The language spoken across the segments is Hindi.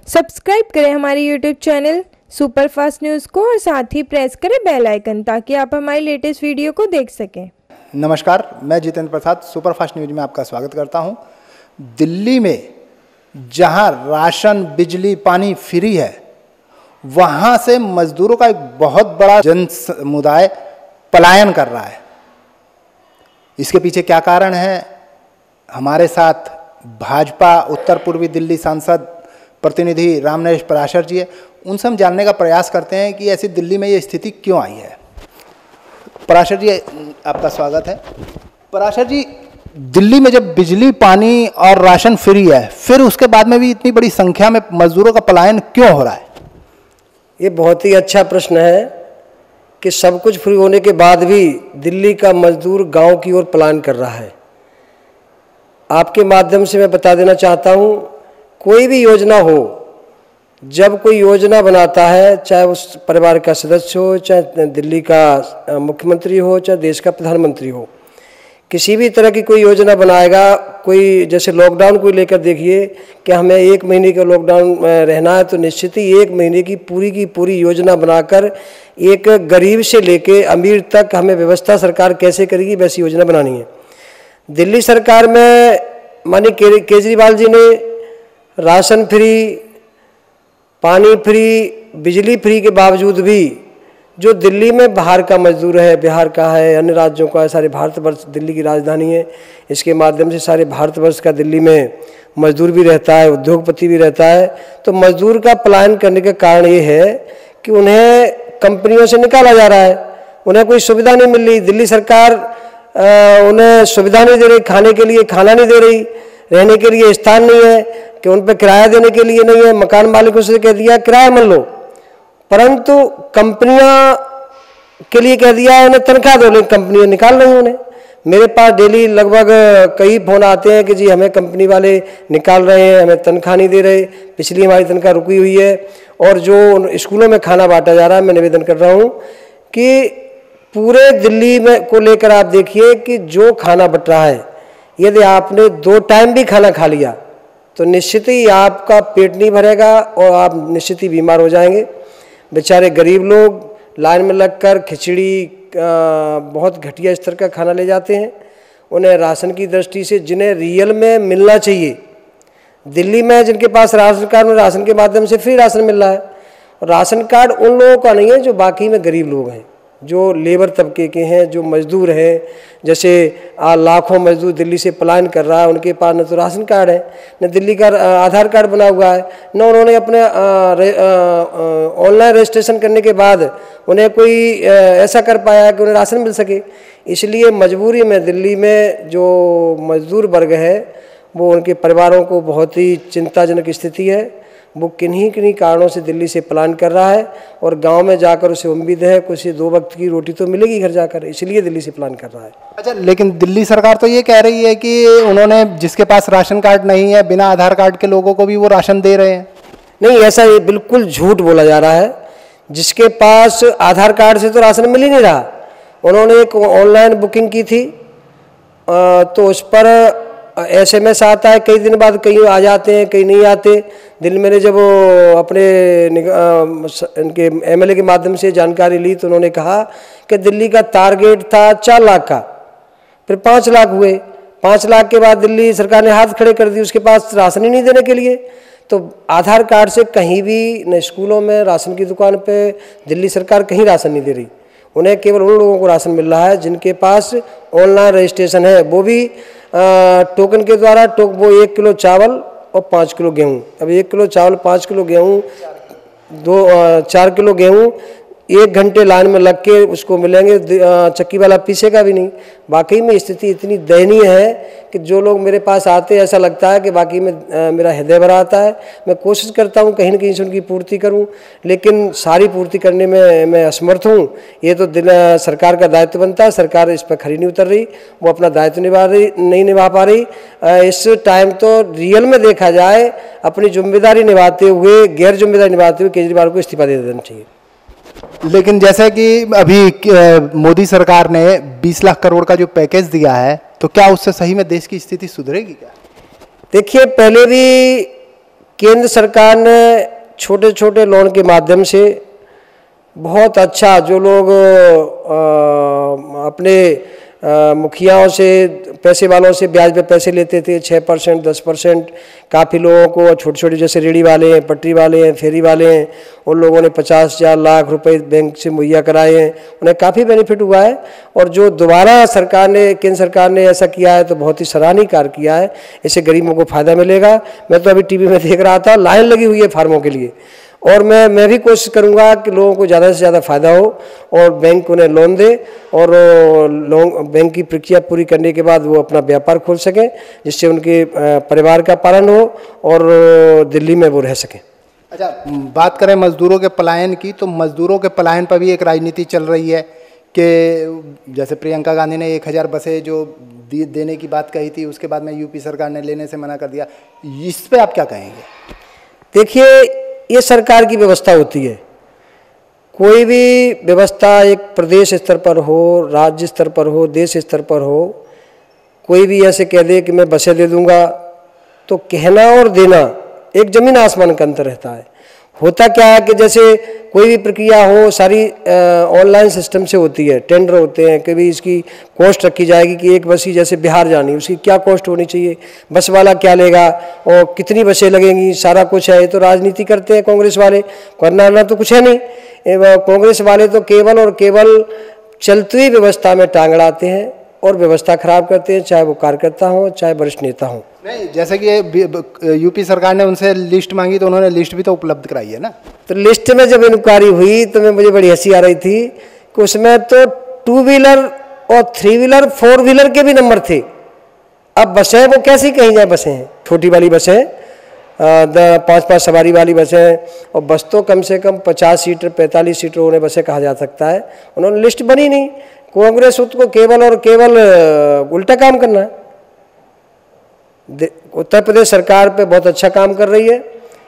सब्सक्राइब करें हमारे यूट्यूब चैनल सुपरफास्ट न्यूज़ को और साथ ही प्रेस करें बेल आइकन ताकि आप हमारी लेटेस्ट वीडियो को देख सकें। नमस्कार, मैं जितेंद्र प्रसाद सुपरफास्ट न्यूज़ में आपका स्वागत करता हूं। दिल्ली में जहां राशन, बिजली, पानी फ्री है, वहां से मजदूरों का एक बहुत बड़ा जन समुदाय पलायन कर रहा है। इसके पीछे क्या कारण है? हमारे साथ भाजपा उत्तर पूर्वी दिल्ली सांसद प्रतिनिधि रामनरेश पराशर जी है। उनसे हम जानने का प्रयास करते हैं कि ऐसी दिल्ली में ये स्थिति क्यों आई है। पराशर जी, आपका स्वागत है। पराशर जी, दिल्ली में जब बिजली, पानी और राशन फ्री है, फिर उसके बाद में भी इतनी बड़ी संख्या में मजदूरों का पलायन क्यों हो रहा है? ये बहुत ही अच्छा प्रश्न है कि सब कुछ फ्री होने के बाद भी दिल्ली का मजदूर गांव की ओर पलायन कर रहा है। आपके माध्यम से मैं बता देना चाहता हूँ, कोई भी योजना हो, जब कोई योजना बनाता है, चाहे उस परिवार का सदस्य हो, चाहे दिल्ली का मुख्यमंत्री हो, चाहे देश का प्रधानमंत्री हो, किसी भी तरह की कोई योजना बनाएगा, कोई जैसे लॉकडाउन को लेकर देखिए कि हमें 1 महीने का लॉकडाउन रहना है, तो निश्चित ही 1 महीने की पूरी योजना बनाकर एक गरीब से लेके अमीर तक हमें व्यवस्था सरकार कैसे करेगी, वैसी योजना बनानी है। दिल्ली सरकार में माननीय केजरीवाल जी ने राशन फ्री, पानी फ्री, बिजली फ्री के बावजूद भी जो दिल्ली में बाहर का मजदूर है, बिहार का है, अन्य राज्यों का है, सारे भारतवर्ष, दिल्ली की राजधानी है, इसके माध्यम से सारे भारतवर्ष का दिल्ली में मजदूर भी रहता है, उद्योगपति भी रहता है। तो मजदूर का पलायन करने का कारण ये है कि उन्हें कंपनियों से निकाला जा रहा है, उन्हें कोई सुविधा नहीं मिल रही। दिल्ली सरकार उन्हें सुविधा नहीं दे रही, खाने के लिए खाना नहीं दे रही, रहने के लिए स्थान नहीं है, कि उन पर किराया देने के लिए नहीं है। मकान मालिकों से कह दिया किराया मत लो, परंतु कंपनियां के लिए कह दिया उन्हें तनख्वाह दो, लेकिन कंपनियां निकाल रही हैं उन्हें। मेरे पास डेली लगभग कई फ़ोन आते हैं कि जी हमें कंपनी वाले निकाल रहे हैं, हमें तनख्वाह नहीं दे रहे, पिछली हमारी तनख्वाह रुकी हुई है। और जो स्कूलों में खाना बांटा जा रहा है, मैं निवेदन कर रहा हूँ कि पूरे दिल्ली में को लेकर आप देखिए कि जो खाना बट रहा है, यदि आपने 2 टाइम भी खाना खा लिया तो निश्चित ही आपका पेट नहीं भरेगा और आप निश्चित ही बीमार हो जाएंगे। बेचारे गरीब लोग लाइन में लगकर खिचड़ी, बहुत घटिया स्तर का खाना ले जाते हैं। उन्हें राशन की दृष्टि से जिन्हें रियल में मिलना चाहिए, दिल्ली में जिनके पास राशन कार्ड में राशन के माध्यम से फ्री राशन मिल रहा है, और राशन कार्ड उन लोगों का नहीं है जो बाकी में गरीब लोग हैं, जो लेबर तबके के हैं, जो मजदूर हैं। जैसे लाखों मजदूर दिल्ली से पलायन कर रहा है, उनके पास न तो राशन कार्ड है, न दिल्ली का आधार कार्ड बना हुआ है, न उन्होंने अपने ऑनलाइन रजिस्ट्रेशन करने के बाद उन्हें कोई ऐसा कर पाया कि उन्हें राशन मिल सके। इसलिए मजबूरी में दिल्ली में जो मजदूर वर्ग है, वो उनके परिवारों को बहुत ही चिंताजनक स्थिति है। वो किन्हीं कारणों से दिल्ली से पलायन कर रहा है और गांव में जाकर उसे उम्मीद है कि उसे 2 वक्त की रोटी तो मिलेगी घर जाकर, इसलिए दिल्ली से पलायन कर रहा है। अच्छा, लेकिन दिल्ली सरकार तो ये कह रही है कि उन्होंने जिसके पास राशन कार्ड नहीं है, बिना आधार कार्ड के लोगों को भी वो राशन दे रहे हैं। नहीं, ऐसा ये बिल्कुल झूठ बोला जा रहा है। जिसके पास आधार कार्ड से तो राशन मिल ही नहीं रहा। उन्होंने एक ऑनलाइन बुकिंग की थी, तो उस पर SMS आता है, कई दिन बाद कहीं आ जाते हैं, कहीं नहीं आते। दिल्ली में जब अपने इनके MLA के माध्यम से जानकारी ली तो उन्होंने कहा कि दिल्ली का टारगेट था 4 लाख का, फिर 5 लाख हुए। 5 लाख के बाद दिल्ली सरकार ने हाथ खड़े कर दिए, उसके पास राशन ही नहीं देने के लिए। तो आधार कार्ड से कहीं भी, न स्कूलों में, राशन की दुकान पे दिल्ली सरकार कहीं राशन नहीं दे रही। उन्हें केवल उन लोगों को राशन मिल रहा है जिनके पास ऑनलाइन रजिस्ट्रेशन है, वो भी टोकन के द्वारा। वो 1 किलो चावल और 5 किलो गेहूँ। अब 1 किलो चावल, 5 किलो गेहूँ, 4 किलो गेहूँ 1 घंटे लाइन में लग के उसको मिलेंगे, चक्की वाला पीसेगा भी नहीं। वाकई में स्थिति इतनी दयनीय है कि जो लोग मेरे पास आते हैं, ऐसा लगता है कि वाकई में मेरा हृदय भरा आता है। मैं कोशिश करता हूं कहीं न कहीं से उनकी पूर्ति करूं, लेकिन सारी पूर्ति करने में मैं असमर्थ हूं। ये तो सरकार का दायित्व बनता है, सरकार इस पर खरी नहीं उतर रही, वो अपना दायित्व नहीं निभा पा रही। इस टाइम तो रियल में देखा जाए, अपनी जिम्मेदारी निभाते हुए, गैर जिम्मेदारी निभाते हुए केजरीवाल को इस्तीफा दे देना चाहिए। लेकिन जैसे कि अभी मोदी सरकार ने 20 लाख करोड़ का जो पैकेज दिया है, तो क्या उससे सही में देश की स्थिति सुधरेगी क्या? देखिए, पहले भी केंद्र सरकार ने छोटे छोटे लोन के माध्यम से बहुत अच्छा, जो लोग अपने मुखियाओं से, पैसे वालों से ब्याज पे पैसे लेते थे 6%, 10%, काफ़ी लोगों को, छोटे छोटे जैसे रेहड़ी वाले हैं, पटरी वाले हैं, फेरी वाले हैं, उन लोगों ने 50,000 लाख रुपए बैंक से मुहैया कराए हैं, उन्हें काफ़ी बेनिफिट हुआ है। और जो दोबारा सरकार ने, केंद्र सरकार ने ऐसा किया है तो बहुत ही सराहनीय कार्य किया है, इससे गरीबों को फ़ायदा मिलेगा। मैं तो अभी टीवी में देख रहा था, लाइन लगी हुई है फार्मों के लिए, और मैं भी कोशिश करूंगा कि लोगों को ज़्यादा से ज़्यादा फ़ायदा हो और बैंक उन्हें लोन दे, और लोन, बैंक की प्रक्रिया पूरी करने के बाद वो अपना व्यापार खोल सकें, जिससे उनके परिवार का पालन हो और दिल्ली में वो रह सकें। अच्छा, बात करें मजदूरों के पलायन की, तो मजदूरों के पलायन पर भी एक राजनीति चल रही है कि जैसे प्रियंका गांधी ने 1000 बसें जो देने की बात कही थी, उसके बाद में यूपी सरकार ने लेने से मना कर दिया। इस पर आप क्या कहेंगे? देखिए, ये सरकार की व्यवस्था होती है। कोई भी व्यवस्था एक प्रदेश स्तर पर हो, राज्य स्तर पर हो, देश स्तर पर हो, कोई भी ऐसे कह दे कि मैं बसें दे दूंगा, तो कहना और देना एक जमीन आसमान का अंतर रहता है। होता क्या है कि जैसे कोई भी प्रक्रिया हो, सारी ऑनलाइन सिस्टम से होती है, टेंडर होते हैं, कभी इसकी कॉस्ट रखी जाएगी कि एक बस ही जैसे बिहार जानी, उसकी क्या कॉस्ट होनी चाहिए, बस वाला क्या लेगा और कितनी बसें लगेंगी, सारा कुछ है। ये तो राजनीति करते हैं कांग्रेस वाले, करना तो कुछ है नहीं। कांग्रेस वाले तो केवल और केवल चलती हुई व्यवस्था में टांग अड़ाते हैं और व्यवस्था खराब करते हैं, चाहे वो कार्यकर्ता हो, चाहे वरिष्ठ नेता हो। नहीं, जैसे कि यूपी सरकार ने उनसे लिस्ट मांगी तो उन्होंने लिस्ट भी तो उपलब्ध कराई है ना। तो लिस्ट में जब इंक्वायरी हुई तो मुझे बड़ी हंसी आ रही थी कि उसमें तो 2 व्हीलर और 3 व्हीलर 4 व्हीलर के भी नंबर थे। अब बसें वो कैसी कहीं जाए, बसें हैं छोटी वाली बसें, 5-5 सवारी वाली बसें, और बस तो कम से कम 50 सीटर 45 सीटर उन्हें बसें कहा जा सकता है। उन्होंने लिस्ट बनी नहीं। कांग्रेस को केवल और केवल उल्टा काम करना है। उत्तर प्रदेश सरकार पे बहुत अच्छा काम कर रही है,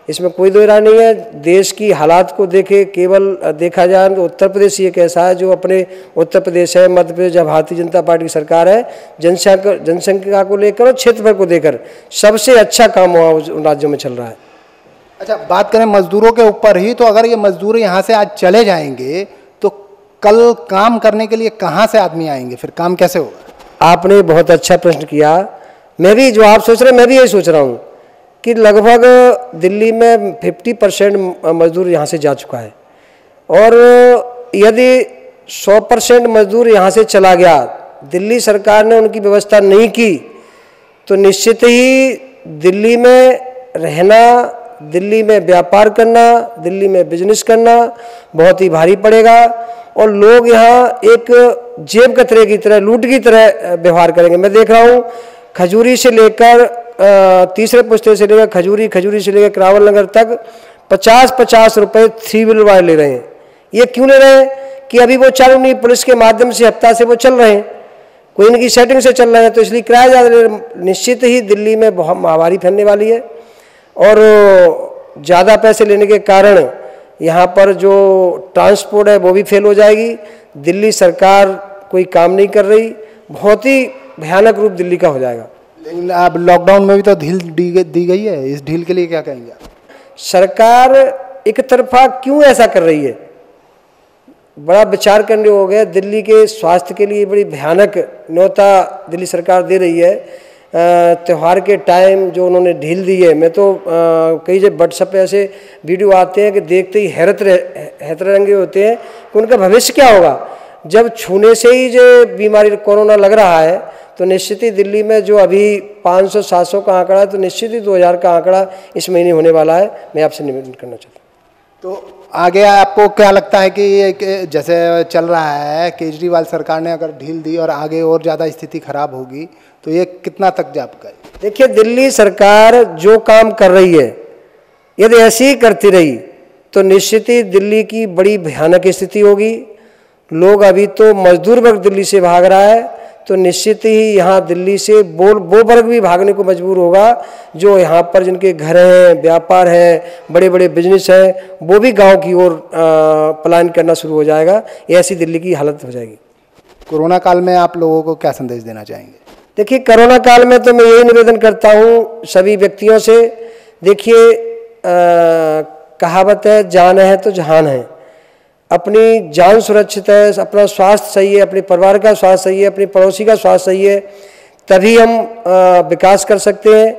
इसमें कोई दो राय नहीं है। देश की हालात को केवल देखा जाए तो उत्तर प्रदेश ये कैसा है, जो अपने उत्तर प्रदेश है, मध्य प्रदेश जब भारतीय जनता पार्टी की सरकार है, जनसंख्या को लेकर और क्षेत्रफल को लेकर सबसे अच्छा काम वहाँ उन राज्यों में चल रहा है। अच्छा, बात करें मजदूरों के ऊपर ही, तो अगर ये मजदूर यहाँ से आज चले जाएंगे तो कल काम करने के लिए कहाँ से आदमी आएंगे, फिर काम कैसे होगा? आपने बहुत अच्छा प्रश्न किया। मैं भी, जो आप सोच रहे हैं, मैं भी यही सोच रहा हूँ कि लगभग दिल्ली में 50% मजदूर यहाँ से जा चुका है, और यदि 100% मजदूर यहाँ से चला गया, दिल्ली सरकार ने उनकी व्यवस्था नहीं की, तो निश्चित ही दिल्ली में रहना, दिल्ली में व्यापार करना, दिल्ली में बिजनेस करना बहुत ही भारी पड़ेगा, और लोग यहाँ एक जेब कतरे की तरह, लूट की तरह व्यवहार करेंगे। मैं देख रहा हूँ खजूरी से लेकर तीसरे पुश्ते से लेकर खजूरी से लेकर करावल नगर तक 50-50 रुपये 3 व्हीलर वाले ले रहे हैं। ये क्यों ले रहे हैं कि अभी वो चालू नहीं, पुलिस के माध्यम से हफ्ता से वो चल रहे हैं, कोई इनकी सेटिंग से चल रहे हैं, तो इसलिए किराया ज़्यादा ले रहे हैं। निश्चित ही दिल्ली में बहुत महामारी फैलने वाली है, और ज़्यादा पैसे लेने के कारण यहाँ पर जो ट्रांसपोर्ट है वो भी फेल हो जाएगी। दिल्ली सरकार कोई काम नहीं कर रही, बहुत ही भयानक रूप दिल्ली का हो जाएगा। लेकिन अब लॉकडाउन में भी तो ढील दी गई है, इस ढील के लिए क्या कहेंगे आप? सरकार एक तरफा क्यों ऐसा कर रही है, बड़ा विचार करने हो गया। दिल्ली के स्वास्थ्य के लिए बड़ी भयानक न्योता दिल्ली सरकार दे रही है। त्यौहार के टाइम जो उन्होंने ढील दी है, मैं तो कई जब व्हाट्सएप पे ऐसे वीडियो आते हैं कि देखते ही हैरत रंगे होते हैं कि उनका भविष्य क्या होगा। जब छूने से ही जो बीमारी कोरोना लग रहा है, तो निश्चित ही दिल्ली में जो अभी 500-700 का आंकड़ा है, तो निश्चित ही 2000 का आंकड़ा इस महीने होने वाला है। मैं आपसे निवेदन करना चाहता हूँ। तो आगे आपको क्या लगता है कि जैसे चल रहा है, केजरीवाल सरकार ने अगर ढील दी और आगे और ज़्यादा स्थिति खराब होगी, तो ये कितना तक जा पाएगा? देखिए, दिल्ली सरकार जो काम कर रही है, यदि ऐसी ही करती रही तो निश्चित ही दिल्ली की बड़ी भयानक स्थिति होगी। लोग अभी तो मजदूर वर्ग दिल्ली से भाग रहा है, तो निश्चित ही यहाँ दिल्ली से वो वर्ग भी भागने को मजबूर होगा, जो यहाँ पर जिनके घर हैं, व्यापार है, बड़े बड़े बिजनेस हैं, वो भी गांव की ओर पलायन करना शुरू हो जाएगा। ऐसी दिल्ली की हालत हो जाएगी। कोरोना काल में आप लोगों को क्या संदेश देना चाहेंगे? देखिए, कोरोना काल में तो मैं यही निवेदन करता हूँ सभी व्यक्तियों से। देखिए, कहावत है, जान है तो जहान है। अपनी जान सुरक्षित है, अपना स्वास्थ्य सही है, अपने परिवार का स्वास्थ्य सही है, अपने पड़ोसी का स्वास्थ्य सही है, तभी हम विकास कर सकते हैं,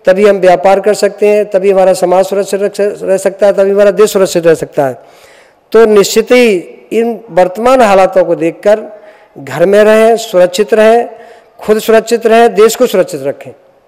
तभी हम व्यापार कर सकते हैं, तभी हमारा समाज सुरक्षित रह सकता है, तभी हमारा देश सुरक्षित रह सकता है। तो निश्चित ही इन वर्तमान हालातों को देखकर घर में रहें, सुरक्षित रहें, खुद सुरक्षित रहें, देश को सुरक्षित रखें।